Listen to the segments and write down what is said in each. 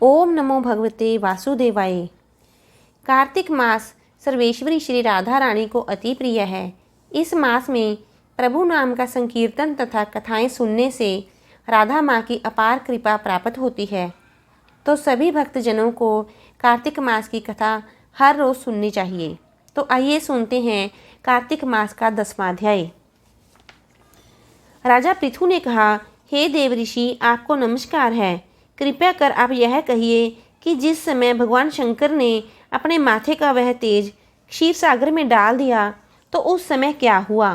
ओम नमो भगवते वासुदेवाय। कार्तिक मास सर्वेश्वरी श्री राधा रानी को अति प्रिय है। इस मास में प्रभु नाम का संकीर्तन तथा कथाएं सुनने से राधा माँ की अपार कृपा प्राप्त होती है। तो सभी भक्तजनों को कार्तिक मास की कथा हर रोज़ सुननी चाहिए। तो आइए सुनते हैं कार्तिक मास का 10वां अध्याय। राजा पृथु ने कहा, हे देव ऋषि, आपको नमस्कार है। कृपया कर आप यह कहिए कि जिस समय भगवान शंकर ने अपने माथे का वह तेज क्षीर सागर में डाल दिया तो उस समय क्या हुआ।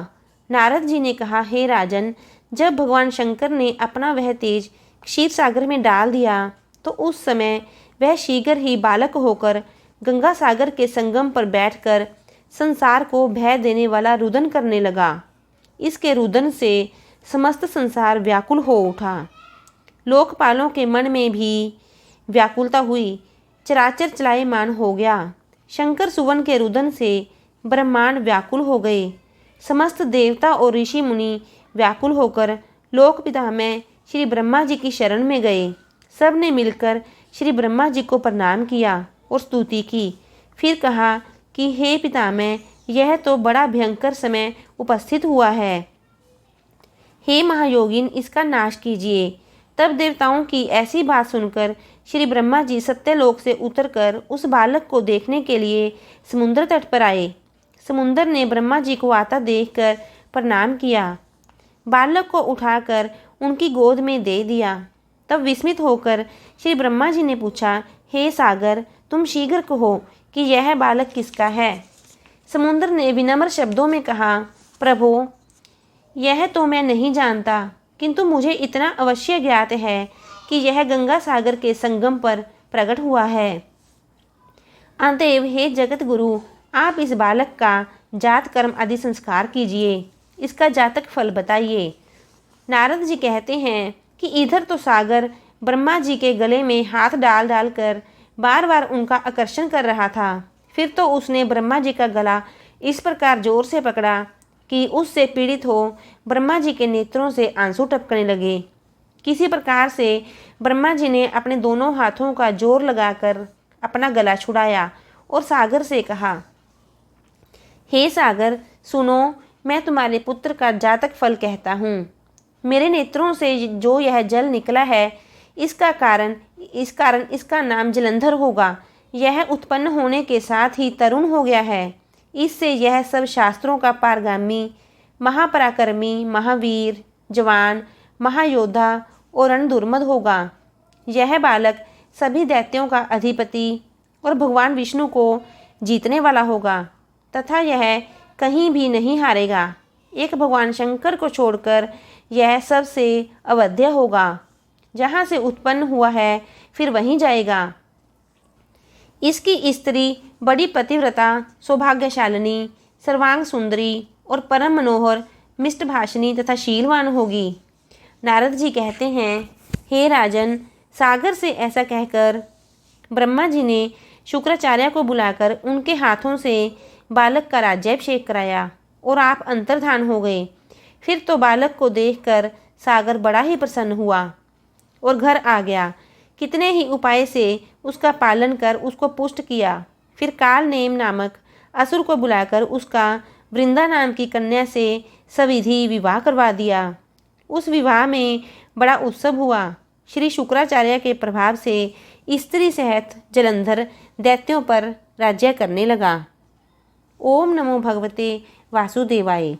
नारद जी ने कहा, हे राजन, जब भगवान शंकर ने अपना वह तेज क्षीर सागर में डाल दिया तो उस समय वह शीघ्र ही बालक होकर गंगा सागर के संगम पर बैठकर संसार को भय देने वाला रुदन करने लगा। इसके रुदन से समस्त संसार व्याकुल हो उठा। लोकपालों के मन में भी व्याकुलता हुई, चराचर चलायमान हो गया। शंकर सुवन के रुदन से ब्रह्मांड व्याकुल हो गए। समस्त देवता और ऋषि मुनि व्याकुल होकर लोकपिता में श्री ब्रह्मा जी की शरण में गए। सब ने मिलकर श्री ब्रह्मा जी को प्रणाम किया और स्तुति की। फिर कहा कि हे पितामह, यह तो बड़ा भयंकर समय उपस्थित हुआ है। हे महायोगिन, इसका नाश कीजिए। तब देवताओं की ऐसी बात सुनकर श्री ब्रह्मा जी सत्यलोक से उतरकर उस बालक को देखने के लिए समुद्र तट पर आए। समुद्र ने ब्रह्मा जी को आता देखकर प्रणाम किया। बालक को उठाकर उनकी गोद में दे दिया। तब विस्मित होकर श्री ब्रह्मा जी ने पूछा, हे सागर, तुम शीघ्र कहो कि यह बालक किसका है। समुद्र ने विनम्र शब्दों में कहा, प्रभो, यह तो मैं नहीं जानता, किंतु मुझे इतना अवश्य ज्ञात है कि यह गंगा सागर के संगम पर प्रकट हुआ है। अतएव हे जगत गुरु, आप इस बालक का जात कर्म आदि संस्कार कीजिए। इसका जातक फल बताइए। नारद जी कहते हैं कि इधर तो सागर ब्रह्मा जी के गले में हाथ डाल डाल कर बार बार उनका आकर्षण कर रहा था। फिर तो उसने ब्रह्मा जी का गला इस प्रकार जोर से पकड़ा कि उससे पीड़ित हो ब्रह्मा जी के नेत्रों से आंसू टपकने लगे। किसी प्रकार से ब्रह्मा जी ने अपने दोनों हाथों का जोर लगाकर अपना गला छुड़ाया और सागर से कहा, हे सागर, सुनो, मैं तुम्हारे पुत्र का जातक फल कहता हूँ। मेरे नेत्रों से जो यह जल निकला है, इस कारण इसका नाम जलंधर होगा। यह उत्पन्न होने के साथ ही तरुण हो गया है। इससे यह सब शास्त्रों का पारगामी, महापराक्रमी, महावीर, जवान, महायोद्धा और रणधुर्मद होगा। यह बालक सभी दैत्यों का अधिपति और भगवान विष्णु को जीतने वाला होगा तथा यह कहीं भी नहीं हारेगा। एक भगवान शंकर को छोड़कर यह सबसे अवध्य होगा। जहाँ से उत्पन्न हुआ है फिर वहीं जाएगा। इसकी स्त्री बड़ी पतिव्रता, सौभाग्यशालिनी, सर्वांग सुंदरी और परम मनोहर, मिष्टभाषिणी तथा शीलवान होगी। नारद जी कहते हैं, हे राजन, सागर से ऐसा कहकर ब्रह्मा जी ने शुक्राचार्य को बुलाकर उनके हाथों से बालक का राज्याभिषेक कराया और आप अंतर्धान हो गए। फिर तो बालक को देखकर सागर बड़ा ही प्रसन्न हुआ और घर आ गया। कितने ही उपाय से उसका पालन कर उसको पुष्ट किया। फिर कालनेम नामक असुर को बुलाकर उसका वृंदा नाम की कन्या से सविधि विवाह करवा दिया। उस विवाह में बड़ा उत्सव हुआ। श्री शुक्राचार्य के प्रभाव से स्त्री सहित जलंधर दैत्यों पर राज्य करने लगा। ओम नमो भगवते वासुदेवाय।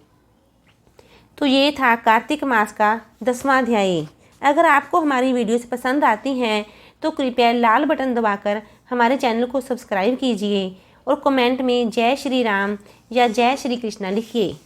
तो ये था कार्तिक मास का 10वां अध्याय। अगर आपको हमारी वीडियोस पसंद आती हैं तो कृपया लाल बटन दबाकर हमारे चैनल को सब्सक्राइब कीजिए और कमेंट में जय श्री राम या जय श्री कृष्णा लिखिए।